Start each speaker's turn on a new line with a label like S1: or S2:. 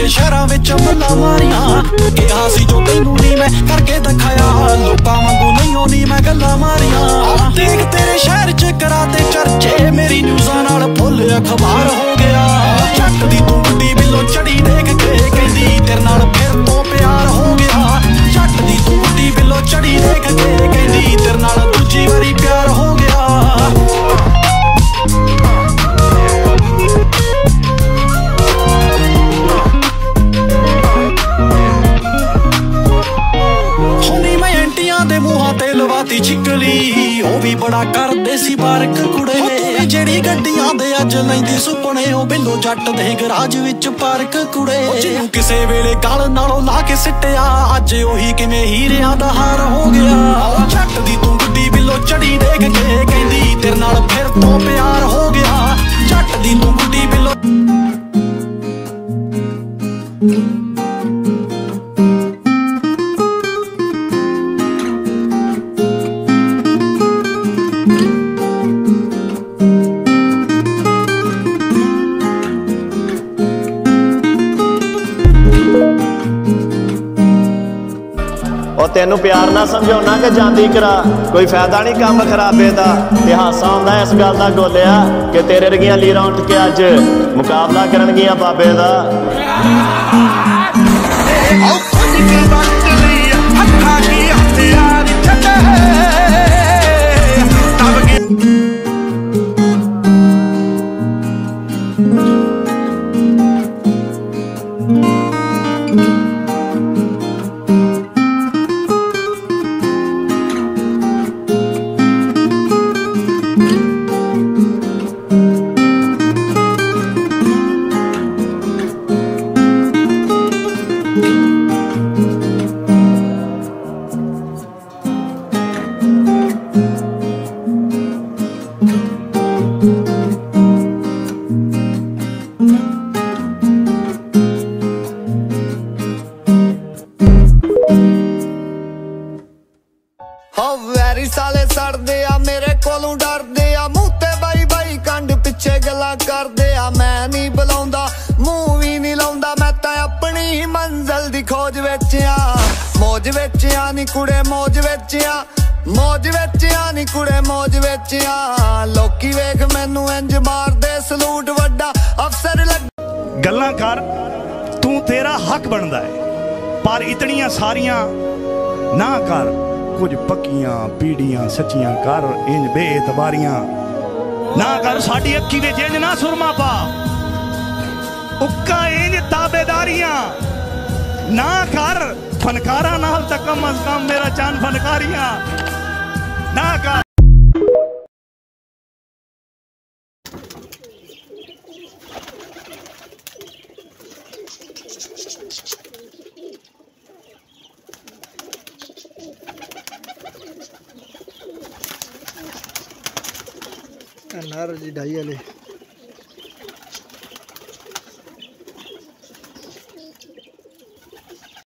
S1: तेरे शहरां विच मल्ला मारियां कहा सी जो तैनू नहीं मैं करके दिखाया लोकां वांगू नहीं होनी मैं गल्लां मारियां देख तेरे शहर च कराते चर्चे मेरी न्यूज़ां नाल फुल अखबार हो गया जट दी तू बड़ी बिलो चढ़ी देख के कहंदी तेरे नाल फिर तो प्यार हो गया जट दी तू बड़ी बिलो चढ़ी देख के कहंदी तेरे नाल दूजी वारी प्यार हो गया लवाती छिकली ओ भी बड़ा करदे सी बारक कुड़े जेड़ी गड्डियां दे अज लैंदी सुपने ओ बिल्लो जट दे गराज विच पार्क कुड़े जिन्नू किसे वेले गल नालों ला के सिट्टिया अज ओही किवें हीरियां दा हार हो गया जट दी तू गुड्डी बिल्लो चढ़ी देख के कहंदी तेरे नाल फिर तो प्यार हो गया जट दी तू गुड्डी बिल्लो
S2: तेनू प्यार ना समझौना कि जांदी करा कोई फायदा नहीं काम खराबे दा ते हासा आउंदा इस गल दा गोलिया कि तेरे वर्गियां लीरां उठ के अज मुकाबला करनगियां बाबे दा
S3: वैरी साले सड़दे आ मेरे कोलों डरदे आ मुंह ते बाई बाई कंड पिछे गल्लां करदे आ मैं नहीं बुलाउंदा मुंह भी नहीं लाउंदा मैं तां अपनी ही मंजिल दी खोज विच आ मौज विच आ नी कुड़े मौज विच आ मौज विच आ नी कुड़े मौज विच आ लोकी वेख मैनू इंज मारदे सलूट वड्डा अफसर लग
S4: गल्लां कर तू तेरा हक बनदा है पर इतनियां सारियां ना कर कुछ पक्कियां पीड़ियां सच्चियां कर इंज बेएतबारियां ना कर साडी अखी विच इंज ना सुरमा पा उक्का इंज ताबेदारियां ना कर फनकारा नाल तक कम अज कम मेरा चांद फनकारियां ना कर
S5: नार जी ढाई वाले